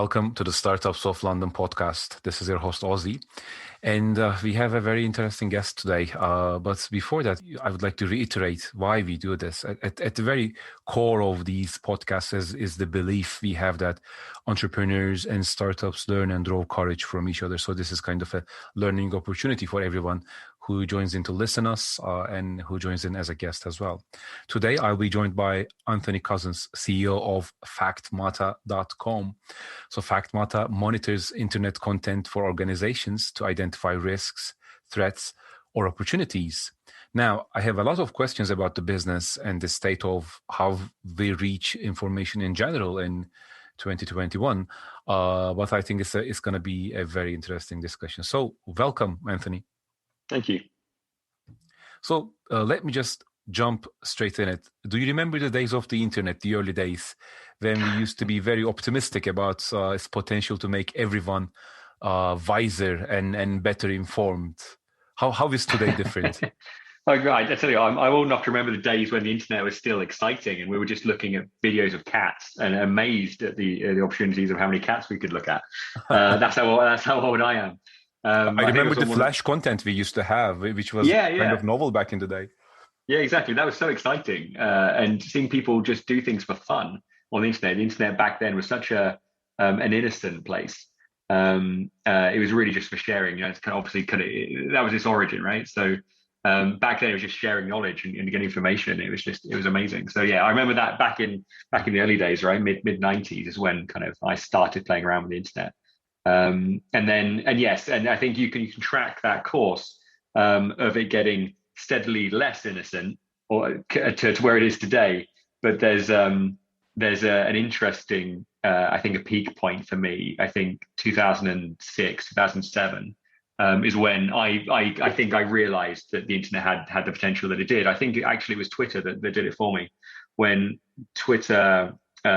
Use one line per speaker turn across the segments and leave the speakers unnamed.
Welcome to the Startups of London podcast. This is your host, Ozzy, and we have a very interesting guest today. But before that, I would like to reiterate why we do this. At the very core of these podcasts is the belief we have that entrepreneurs and startups learn and draw courage from each other. So this is kind of a learning opportunity for everyone who joins in to listen us and who joins in as a guest as well. Today, I'll be joined by Antony Cousins, CEO of Factmata.com. So Factmata monitors internet content for organizations to identify risks, threats, or opportunities. Now, I have a lot of questions about the business and the state of how we reach information in general in 2021, but I think it's going to be a very interesting discussion. So welcome, Anthony.
Thank you.
So let me just jump straight in it. Do you remember the days of the internet, the early days, when we used to be very optimistic about its potential to make everyone wiser and better informed? How is today different?
Oh, right. I tell you, I'm old enough to remember the days when the internet was still exciting and we were just looking at videos of cats and amazed at the opportunities of how many cats we could look at. That's how old I am.
I remember the Flash content we used to have, which was kind of novel back in the day.
Yeah, exactly. That was so exciting. And seeing people just do things for fun on the internet. The internet back then was such an innocent place. It was really just for sharing. You know, it's kind of that was its origin, right? So back then it was just sharing knowledge and getting information. It was amazing. So yeah, I remember that back in the early days, right? Mid 90s is when kind of I started playing around with the internet. And I think you can track that course of it getting steadily less innocent or to where it is today. But there's an interesting I think a peak point for me. I think 2006, 2007 is when I think I realized that the internet had the potential that it did. I think it was Twitter that did it for me. When Twitter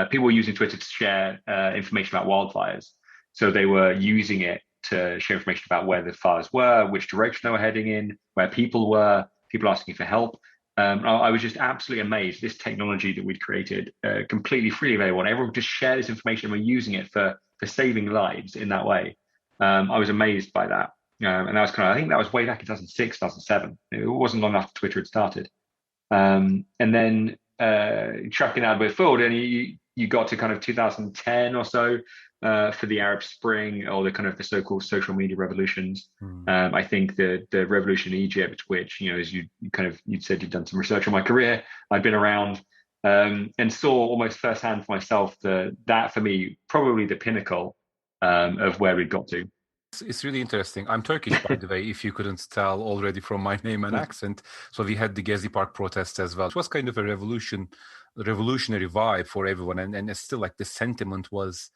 people were using Twitter to share information about wildfires. So they were using it to share information about where the fires were, which direction they were heading in, where people were, people asking for help. I was just absolutely amazed. This technology that we'd created, completely freely available, and everyone just share this information. And we're using it for saving lives in that way. I was amazed by that. And that was I think that was way back in 2006, 2007. It wasn't long after Twitter had started. And then tracking out a bit forward, and you got to kind of 2010 or so. For the Arab Spring or the so-called social media revolutions. I think the revolution in Egypt, which, you know, as you'd said you'd done some research on my career, I'd been around and saw almost firsthand for myself that for me, probably the pinnacle of where we'd got to.
It's really interesting. I'm Turkish, by the way, if you couldn't tell already from my name and accent. So we had the Gezi Park protests as well. It was kind of a revolutionary vibe for everyone. And it's still like the sentiment was,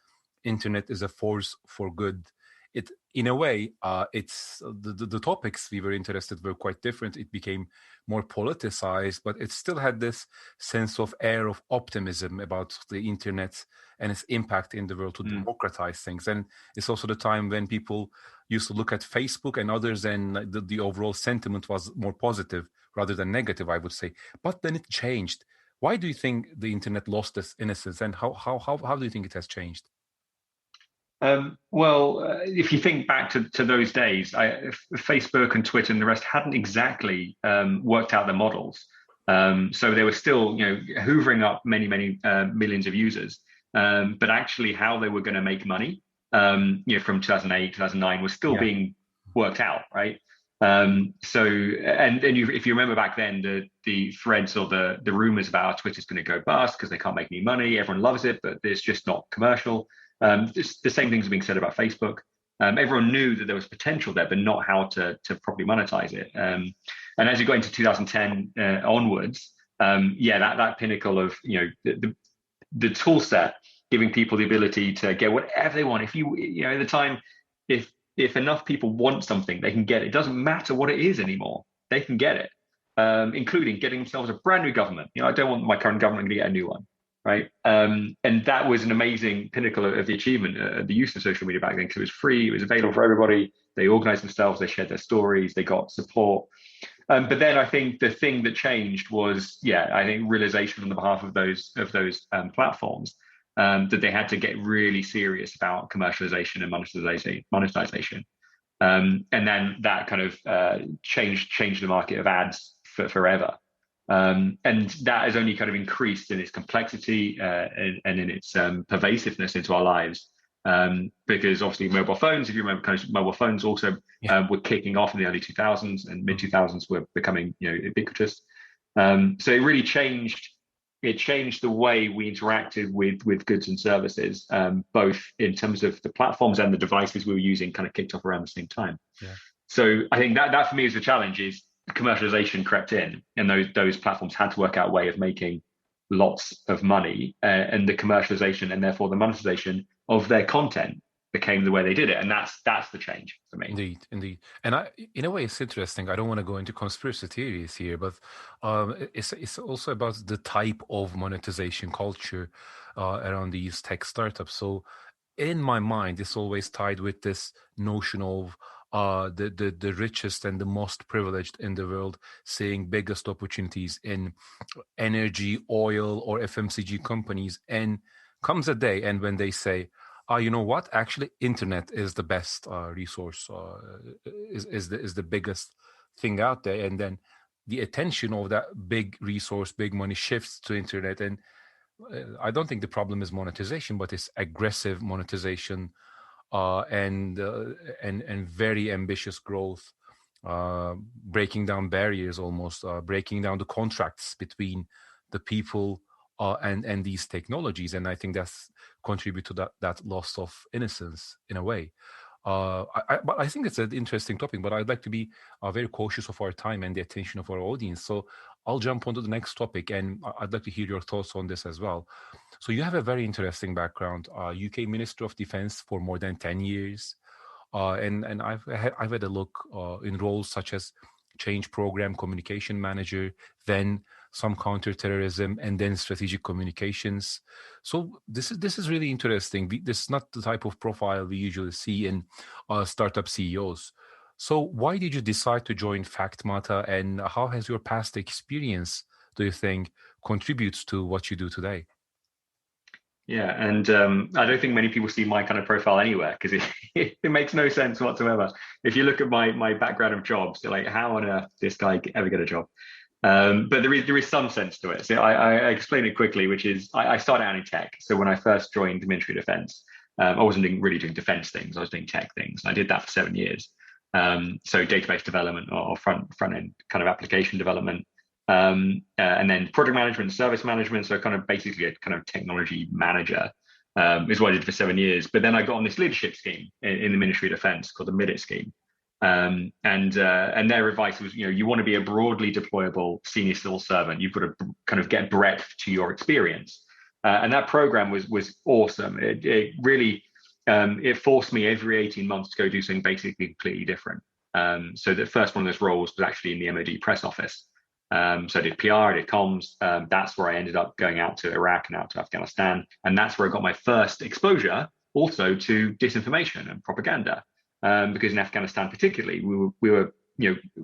internet is a force for good. It, in a way, it's the topics we were interested were quite different. It became more politicized, but it still had this sense of air of optimism about the internet and its impact in the world to democratize things. And it's also the time when people used to look at Facebook and others, and the overall sentiment was more positive rather than negative, I would say. But then it changed. Why do you think the internet lost its innocence, and how do you think it has changed?
If you think back to those days, Facebook and Twitter and the rest hadn't exactly worked out their models. So they were still, hoovering up many millions of users. But actually how they were going to make money, from 2008, 2009 was still being worked out, right? If you remember back then, the threads or the rumors about Twitter's going to go bust because they can't make any money. Everyone loves it, but it's just not commercial. The same things are being said about Facebook. Everyone knew that there was potential there, but not how to properly monetize it. And as you go into 2010 onwards, that pinnacle of the tool set giving people the ability to get whatever they want. If at the time, if enough people want something, they can get it. It doesn't matter what it is anymore. They can get it, including getting themselves a brand new government. I don't want my current government to get a new one. Right. And that was an amazing pinnacle of the achievement, the use of social media back then, because it was free, it was available for everybody. They organized themselves, they shared their stories, they got support. But then I think the thing that changed was, I think realization on the behalf of those platforms that they had to get really serious about commercialization and monetization. And then that kind of changed the market of ads forever. And that has only kind of increased in its complexity and in its pervasiveness into our lives. Because obviously mobile phones, if you remember, kind of mobile phones also were kicking off in the early 2000s, and mid 2000s were becoming, ubiquitous. So it really changed. It changed the way we interacted with goods and services, both in terms of the platforms and the devices we were using. Kind of kicked off around the same time.
Yeah.
So I think that for me is the challenge: is commercialization crept in, and those platforms had to work out a way of making lots of money, and the commercialization and therefore the monetization of their content became the way they did it, and that's the change for me.
Indeed. And in a way, it's interesting. I don't want to go into conspiracy theories here, but it's also about the type of monetization culture around these tech startups. So in my mind, it's always tied with this notion of the richest and the most privileged in the world seeing biggest opportunities in energy, oil, or FMCG companies. And comes a day, and when they say, you know what? Actually, internet is the best resource, is the biggest thing out there, and then the attention of that big resource, big money shifts to internet. And I don't think the problem is monetization, but it's aggressive monetization and very ambitious growth, breaking down barriers, almost breaking down the contracts between the people and these technologies. And I think that's contribute to that loss of innocence in a way. But I think it's an interesting topic, but I'd like to be very cautious of our time and the attention of our audience. So I'll jump onto the next topic, and I'd like to hear your thoughts on this as well. So you have a very interesting background, UK Minister of Defense for more than 10 years. And I've had a look in roles such as change program communication manager, then some counterterrorism, and then strategic communications. So this is really interesting. This is not the type of profile we usually see in startup CEOs. So why did you decide to join Factmata, and how has your past experience, do you think, contributes to what you do today?
Yeah, and I don't think many people see my kind of profile anywhere, because it makes no sense whatsoever. If you look at my background of jobs, you're like, how on earth did this guy ever get a job? But there is some sense to it. So I explain it quickly, which is I started out in tech. So when I first joined the Ministry of Defense, I wasn't really doing defense things. I was doing tech things. I did that for 7 years. So database development or front end kind of application development. And then project management, service management. So kind of basically a kind of technology manager is what I did for 7 years. But then I got on this leadership scheme in the Ministry of Defense called the MIDIT scheme. And their advice was, you want to be a broadly deployable senior civil servant. You've got to kind of get breadth to your experience. And that program was awesome. It really, it forced me every 18 months to go do something basically completely different. So the first one of those roles was actually in the MOD press office. So I did PR, I did comms. That's where I ended up going out to Iraq and out to Afghanistan. And that's where I got my first exposure also to disinformation and propaganda. Because in Afghanistan particularly, we were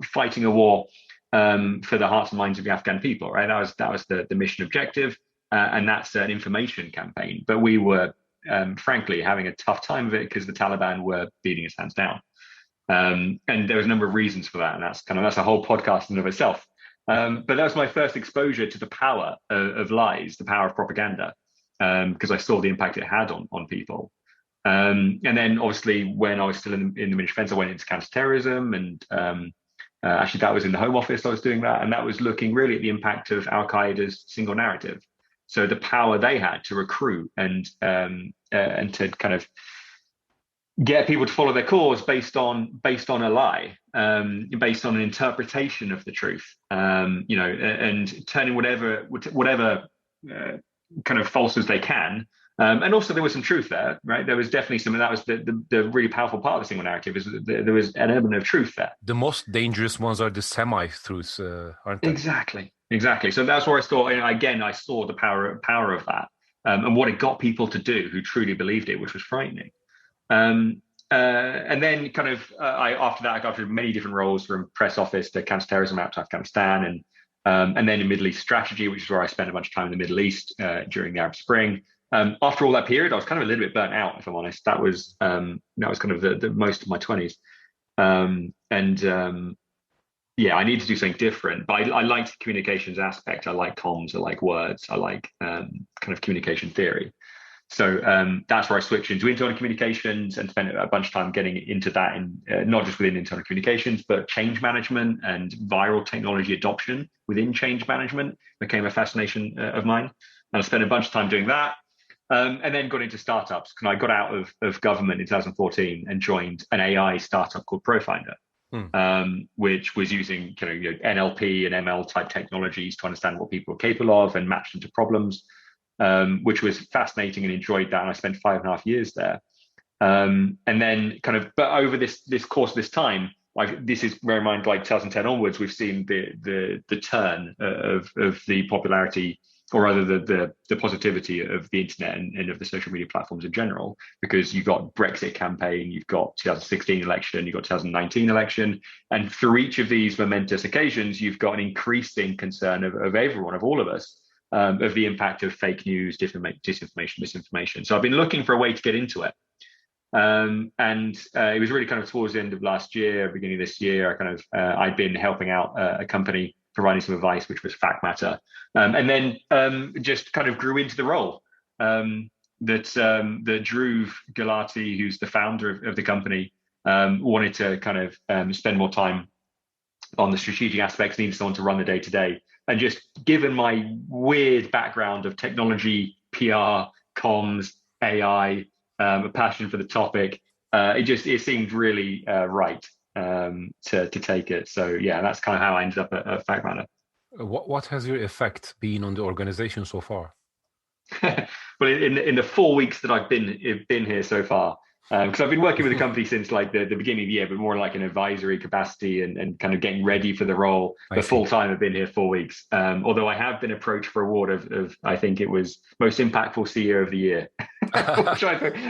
fighting a war for the hearts and minds of the Afghan people, right? That was the mission objective, and that's an information campaign. But we were frankly having a tough time of it because the Taliban were beating us hands down. And there was a number of reasons for that, and that's a whole podcast in and of itself. But that was my first exposure to the power of lies, the power of propaganda, because I saw the impact it had on people. And then obviously when I was still in the Ministry of Defense, I went into counterterrorism, and actually that was in the Home Office. I was doing that, and that was looking really at the impact of Al Qaeda's single narrative. So the power they had to recruit and to kind of get people to follow their cause based on a lie, based on an interpretation of the truth, and turning whatever kind of falsehoods they can. And also there was some truth there, right? There was definitely some, and that was the really powerful part of the single narrative, is that there was an element of truth there.
The most dangerous ones are the semi-truths, aren't they?
Exactly. So that's where I saw, again, I saw the power of that, and what it got people to do who truly believed it, which was frightening. And then kind of after that, I got through many different roles, from press office to counterterrorism out to Afghanistan, and then in Middle East strategy, which is where I spent a bunch of time in the Middle East during the Arab Spring. After all that period, I was kind of a little bit burnt out, if I'm honest. That was kind of the most of my 20s. Yeah, I need to do something different. But I liked the communications aspect. I like comms. I like words. I like kind of communication theory. So that's where I switched into internal communications and spent a bunch of time getting into that, in not just within internal communications, but change management and viral technology adoption within change management became a fascination of mine. And I spent a bunch of time doing that. And then got into startups. And I got out of government in 2014 and joined an AI startup called Profinder, which was using NLP and ML type technologies to understand what people are capable of and match them to problems, which was fascinating, and enjoyed that. And I spent 5.5 years there. And then but over this course of this time, this is, bear in mind, like 2010 onwards, we've seen the turn of the popularity, or rather the positivity of the internet and of the social media platforms in general, because you've got Brexit campaign, you've got 2016 election, you've got 2019 election, and through each of these momentous occasions, you've got an increasing concern of everyone, of all of us, of the impact of fake news, disinformation, misinformation. So I've been looking for a way to get into it. It was really kind of towards the end of last year, beginning of this year, I'd been helping out a company providing some advice, which was Factmata, and then just kind of grew into the role. That Dhruv Gulati, who's the founder of the company, wanted to kind of spend more time on the strategic aspects, needed someone to run the day to day. And just given my weird background of technology, PR, comms, AI, a passion for the topic, it seemed really right to take it. So yeah, that's kind of how I ended up at Factmata.
What has your effect been on the organization so far?
Well, in the 4 weeks that I've been here so far, because I've been working with the company since like the beginning of the year, but more like an advisory capacity and kind of getting ready for the role. But full time, I've been here 4 weeks. Although I have been approached for award of I think it was most impactful CEO of the year,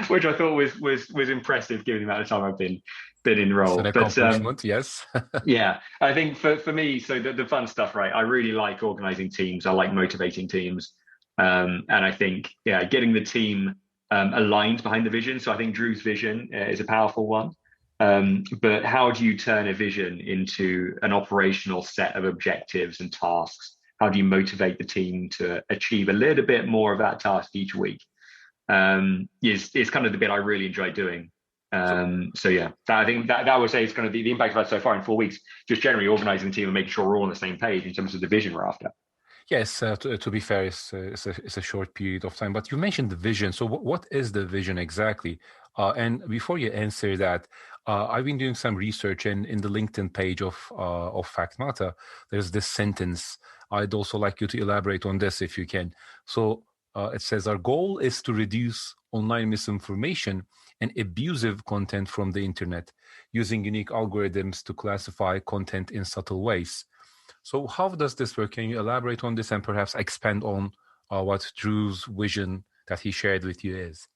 which I thought was impressive given the amount of time I've been in role.
It's an accomplishment, yes.
Yeah, I think for me, so the fun stuff, right? I really like organizing teams. I like motivating teams, and I think getting the team aligned behind the vision. So I think Dhruv's vision is a powerful one. But how do you turn a vision into an operational set of objectives and tasks? How do you motivate the team to achieve a little bit more of that task each week? Is kind of the bit I really enjoy doing. So yeah, I think that I would say it's going to be the impact of that so far in 4 weeks, just generally organizing the team and making sure we're all on the same page in terms of the vision we're after.
Yes, to be fair, it's a short period of time. But you mentioned the vision. So what is the vision exactly? And before you answer that, I've been doing some research, and in the LinkedIn page of Factmata, there's this sentence. I'd also like you to elaborate on this if you can. So it says, our goal is to reduce online misinformation and abusive content from the internet, using unique algorithms to classify content in subtle ways. So how does this work? Can you elaborate on this and perhaps expand on what Dhruv's vision that he shared with you is?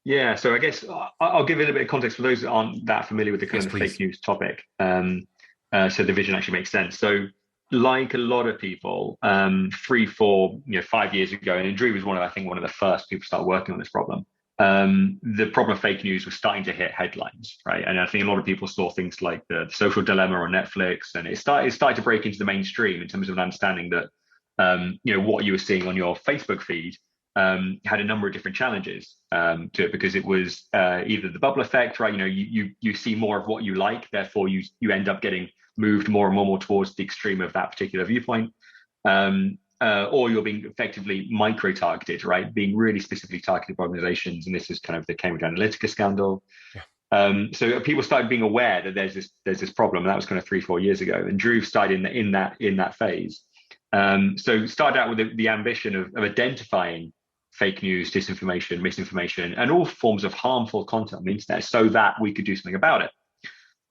Yeah, so I guess I'll give it a bit of context for those that aren't that familiar with the kind of fake news topic. So the vision actually makes sense. So like a lot of people, 5 years ago, and Dhruv was one of the first people to start working on this problem. The problem of fake news was starting to hit headlines, right? And I think a lot of people saw things like the Social Dilemma on Netflix, and it started to break into the mainstream in terms of an understanding that what you were seeing on your Facebook feed had a number of different challenges to it, because it was either the bubble effect, right? You see more of what you like, therefore you end up getting moved more and more towards the extreme of that particular viewpoint. Or you're being effectively micro-targeted, right? Being really specifically targeted by organizations. And this is kind of the Cambridge Analytica scandal. Yeah. So people started being aware that there's this problem. And that was kind of 3-4 years ago. And Dhruv started in that phase. So started out with the ambition of identifying fake news, disinformation, misinformation, and all forms of harmful content on the internet so that we could do something about it.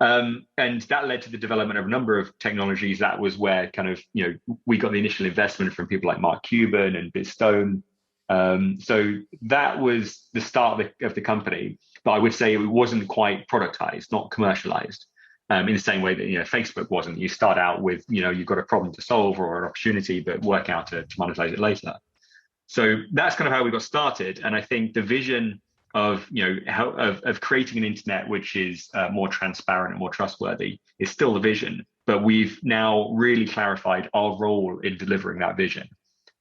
And that led to the development of a number of technologies. That was where we got the initial investment from people like Mark Cuban and Bizstone. So that was the start of the company. But I would say it wasn't quite productized, not commercialized, in the same way that Facebook wasn't. You start out with you've got a problem to solve or an opportunity, but work out to monetize it later. So that's kind of how we got started. And I think the vision of of creating an internet which is more transparent and more trustworthy is still the vision, but we've now really clarified our role in delivering that vision.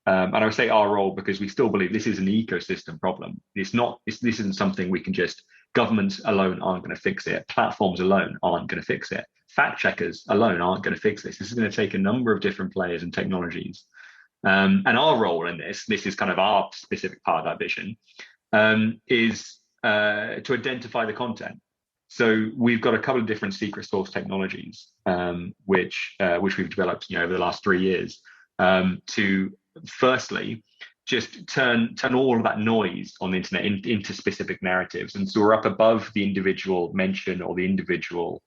And I would say our role because we still believe this is an ecosystem problem. It's not. This isn't something we can just. Governments alone aren't going to fix it. Platforms alone aren't going to fix it. Fact checkers alone aren't going to fix this. This is going to take a number of different players and technologies. And our role in this is kind of our specific part of that vision, is to identify the content. So we've got a couple of different secret source technologies, which we've developed, over the last 3 years, to firstly just turn all of that noise on the internet into specific narratives. And so we're up above the individual mention or the individual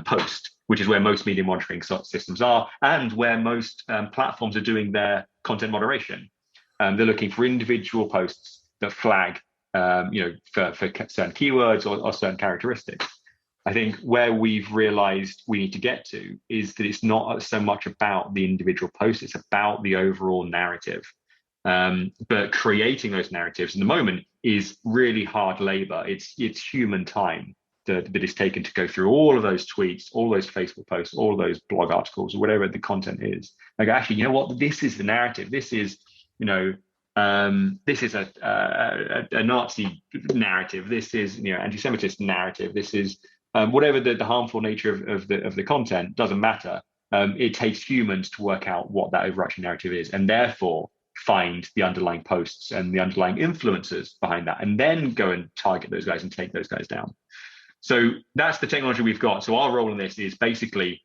post, which is where most media monitoring systems are, and where most platforms are doing their content moderation. They're looking for individual posts that flag, for certain keywords or certain characteristics. I think where we've realized we need to get to is that it's not so much about the individual post, it's about the overall narrative. But creating those narratives in the moment is really hard labor. It's human time that is taken to go through all of those tweets, all those Facebook posts, all of those blog articles, or whatever the content is. Like, actually, you know what? This is the narrative. This is, this is a Nazi narrative. This is, anti-Semitist narrative. This is whatever the harmful nature of the content. Doesn't matter. It takes humans to work out what that overarching narrative is, and therefore find the underlying posts and the underlying influencers behind that, and then go and target those guys and take those guys down. So that's the technology we've got. So our role in this is basically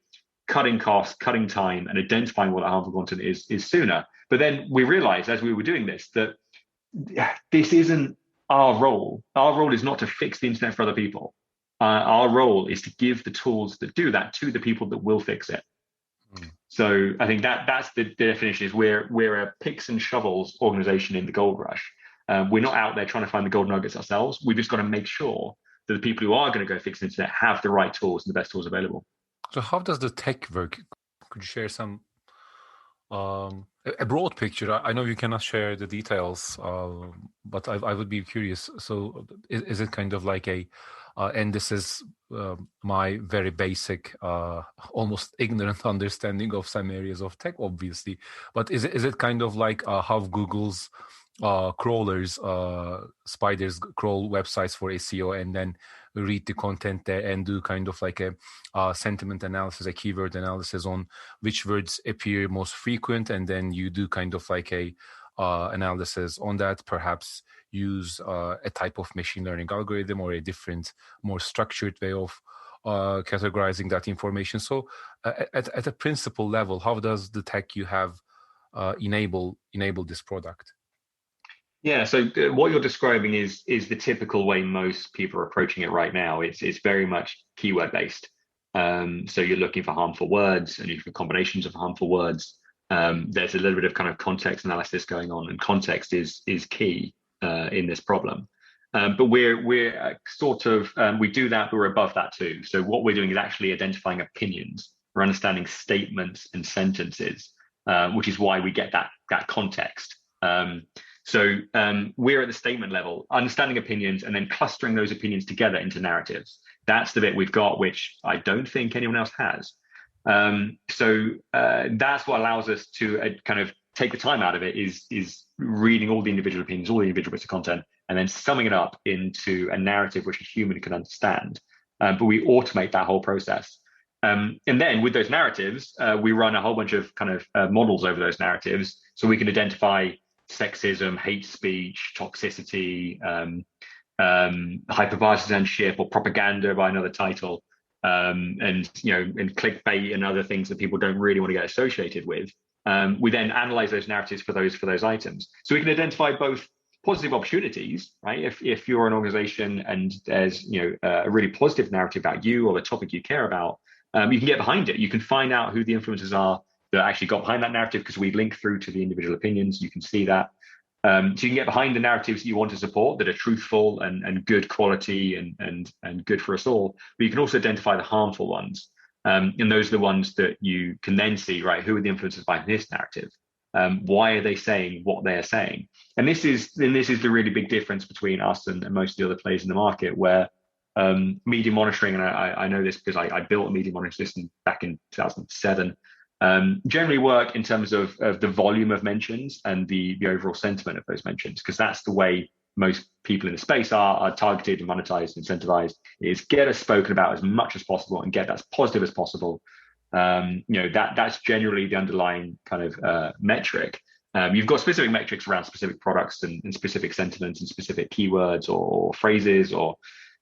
cutting costs, cutting time, and identifying what the harmful content is sooner. But then we realized as we were doing this that this isn't our role. Our role is not to fix the internet for other people. Our role is to give the tools that do that to the people that will fix it. So I think that's the definition. Is we're a picks and shovels organization in the gold rush. We're not out there trying to find the gold nuggets ourselves. We've just got to make sure that the people who are going to go fix the internet have the right tools and the best tools available.
So how does the tech work? Could you share some a broad picture? I know you cannot share the details, but I would be curious. So is it kind of like and this is my very basic, almost ignorant understanding of some areas of tech, obviously. But is it kind of like how Google's crawlers, spiders crawl websites for SEO and then read the content there and do kind of like a sentiment analysis, a keyword analysis on which words appear most frequent, and then you do kind of like a analysis on that, perhaps use a type of machine learning algorithm or a different, more structured way of categorizing that information. So at a principal level, how does the tech you have enable this product?
Yeah, so what you're describing is the typical way most people are approaching it right now. It's very much keyword based. So you're looking for harmful words and you're looking for combinations of harmful words. There's a little bit of kind of context analysis going on, and context is key in this problem. But we're sort of we do that, but we're above that too. So what we're doing is actually identifying opinions. We're understanding statements and sentences, which is why we get that context. So we're at the statement level, understanding opinions and then clustering those opinions together into narratives. That's the bit we've got, which I don't think anyone else has. So that's what allows us to kind of take the time out of it, is reading all the individual opinions, all the individual bits of content, and then summing it up into a narrative which a human can understand. But we automate that whole process. And then with those narratives, we run a whole bunch of kind of models over those narratives, so we can identify sexism, hate speech, toxicity, hyperpartisanship, or propaganda by another title, and clickbait and other things that people don't really want to get associated with. We then analyze those narratives for those items, so we can identify both positive opportunities, right? If you're an organization and there's a really positive narrative about you or the topic you care about, you can get behind it. You can find out who the influencers are that actually got behind that narrative, because we link through to the individual opinions. You can see that. So you can get behind the narratives that you want to support, that are truthful and good quality and good for us all. But you can also identify the harmful ones. And those are the ones that you can then see, right? Who are the influencers behind this narrative? Why are they saying what they are saying? And this is the really big difference between us and most of the other players in the market, where media monitoring, and I know this because I built a media monitoring system back in 2007, generally work in terms of the volume of mentions and the overall sentiment of those mentions, because that's the way most people in the space are targeted and monetized, incentivized, is get us spoken about as much as possible and get as positive as possible. That's generally the underlying kind of metric. You've got specific metrics around specific products and specific sentiments and specific keywords or phrases or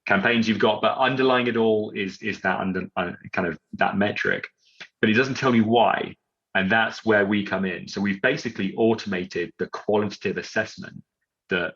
campaigns you've got, but underlying it all is that kind of that metric. But it doesn't tell you why, and that's where we come in. So we've basically automated the qualitative assessment that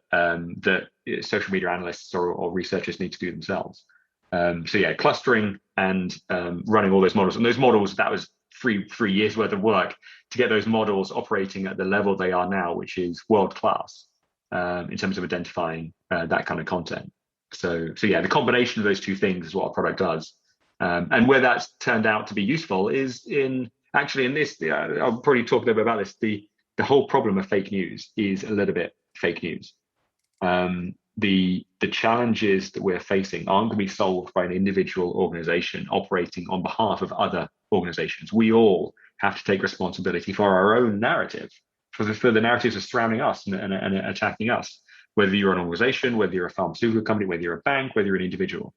social media analysts or researchers need to do themselves. Clustering and running all those models. And those models, that was three years worth of work to get those models operating at the level they are now, which is world class in terms of identifying that kind of content. So the combination of those two things is what our product does. And where that's turned out to be useful is in this, I'll probably talk a little bit about this. The whole problem of fake news is a little bit fake news. The challenges that we're facing aren't going to be solved by an individual organization operating on behalf of other organizations. We all have to take responsibility for our own narrative, for the narratives that are surrounding us and attacking us, whether you're an organization, whether you're a pharmaceutical company, whether you're a bank, whether you're an individual.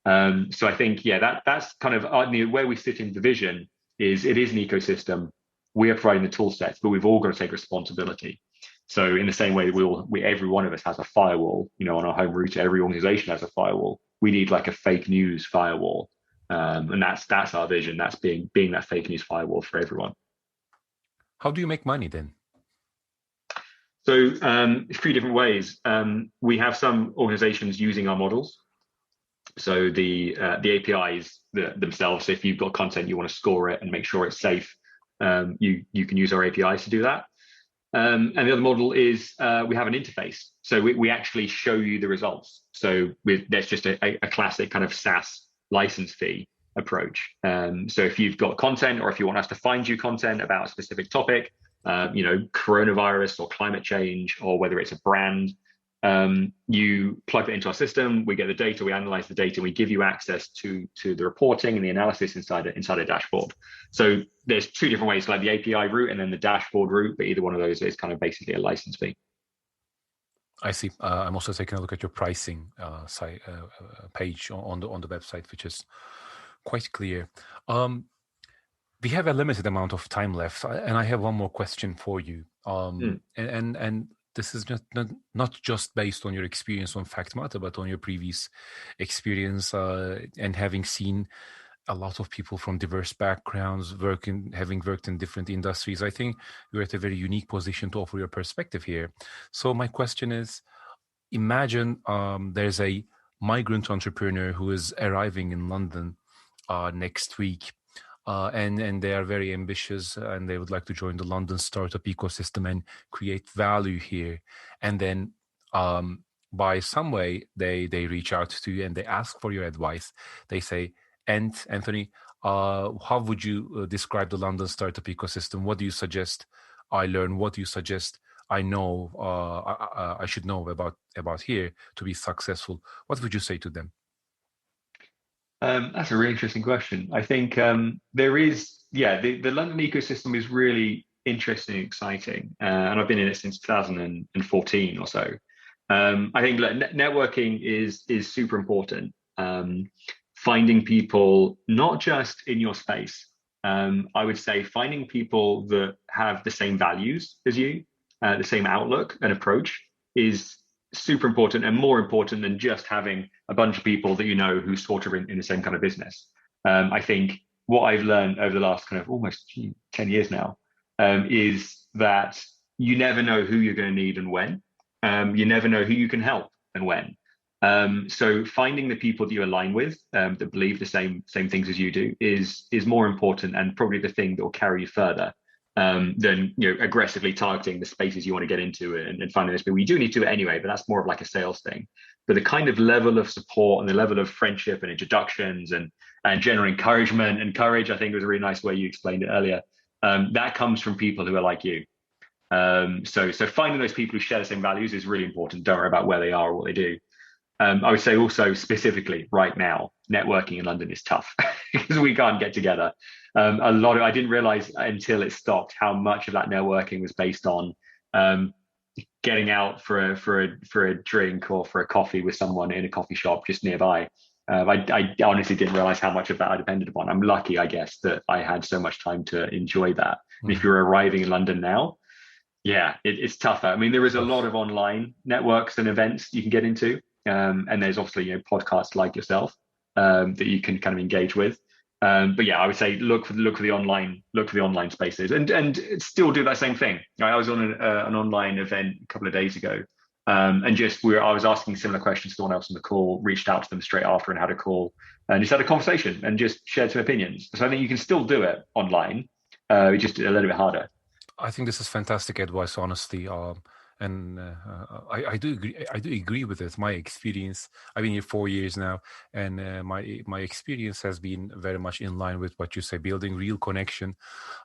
So I think, that's kind of where we sit in the vision. It is an ecosystem. We are providing the tool sets, but we've all got to take responsibility. So in the same way that every one of us has a firewall, on our home router, every organization has a firewall. We need like a fake news firewall, and that's our vision. That's being that fake news firewall for everyone.
How do you make money then?
So three different ways. We have some organizations using our models. So the APIs themselves, if you've got content, you want to score it and make sure it's safe, you can use our APIs to do that. And the other model is we have an interface. So we actually show you the results. So there's just a classic kind of SaaS license fee approach. So if you've got content, or if you want us to find you content about a specific topic, coronavirus or climate change, or whether it's a brand, you plug it into our system, we get the data, we analyze the data, we give you access to the reporting and the analysis inside a dashboard. So there's two different ways, like the API route and then the dashboard route, but either one of those is kind of basically a license fee.
I see. I'm also taking a look at your pricing page on the website, which is quite clear. We have a limited amount of time left, and I have one more question for you. And this is not just based on your experience on Factmata, but on your previous experience and having seen a lot of people from diverse backgrounds having worked in different industries. I think you're at a very unique position to offer your perspective here. So my question is, imagine there's a migrant entrepreneur who is arriving in London next week. And they are very ambitious, and they would like to join the London startup ecosystem and create value here. And then by some way, they reach out to you and they ask for your advice. They say, Anthony, how would you describe the London startup ecosystem? What do you suggest I learn? What do you suggest I know I should know about here to be successful? What would you say to them?
That's a really interesting question. I think there is, the London ecosystem is really interesting and exciting, and I've been in it since 2014 or so. I think networking is super important. Finding people not just in your space. I would say finding people that have the same values as you, the same outlook and approach is super important, and more important than just having a bunch of people that who sort of in the same kind of business. I think what I've learned over the last kind of almost 10 years now is that you never know who you're going to need and when. You never know who you can help and when. So finding the people that you align with, that believe the same things as you do, is more important, and probably the thing that will carry you further than aggressively targeting the spaces you want to get into and finding those people. You do need to anyway, but that's more of like a sales thing. But the kind of level of support and the level of friendship and introductions and general encouragement and courage, I think was a really nice way you explained it earlier. That comes from people who are like you. So finding those people who share the same values is really important. Don't worry about where they are or what they do. I would say also specifically right now, networking in London is tough because we can't get together. I didn't realize until it stopped how much of that networking was based on getting out for a drink or for a coffee with someone in a coffee shop just nearby. I honestly didn't realize how much of that I depended upon. I'm lucky, I guess, that I had so much time to enjoy that. And if you're arriving in London now, yeah, it's tougher. I mean, there is a lot of online networks and events you can get into, and there's obviously podcasts like yourself that you can kind of engage with. But yeah, I would say look for the online spaces, and still do that same thing. I was on an online event a couple of days ago, and I was asking similar questions to someone else on the call, reached out to them straight after and had a call, and just had a conversation and just shared some opinions. So I think you can still do it online, just a little bit harder.
I think this is fantastic advice, honestly. And I do agree. I do agree with it. My experience. I've been here 4 years now, and my experience has been very much in line with what you say. Building real connection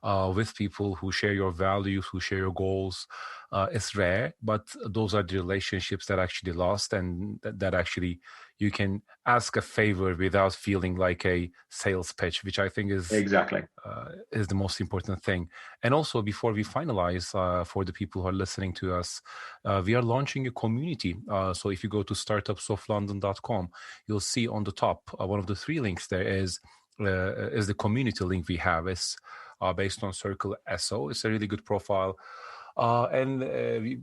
with people who share your values, who share your goals. It's rare, but those are the relationships that actually last, and that actually you can ask a favor without feeling like a sales pitch, which I think is
exactly
is the most important thing. And also, before we finalize, for the people who are listening to us, we are launching a community. So if you go to startupsoflondon.com, you'll see on the top one of the 3 links there is the community link we have. It's based on Circle SO. It's a really good profile. And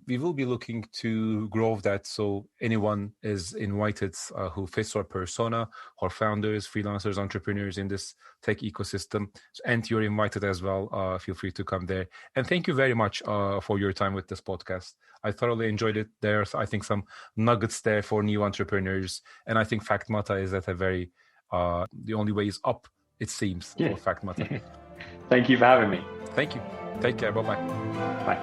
we will be looking to grow that, so anyone is invited who fits our persona, our founders, freelancers, entrepreneurs in this tech ecosystem. And you're invited as well. Feel free to come there. And thank you very much for your time with this podcast. I thoroughly enjoyed it. There's, I think, some nuggets there for new entrepreneurs. And I think Factmata is at a very, the only way is up, it seems, for Factmata.
Thank you for having me.
Thank you. Take care. Bye-bye.
Bye.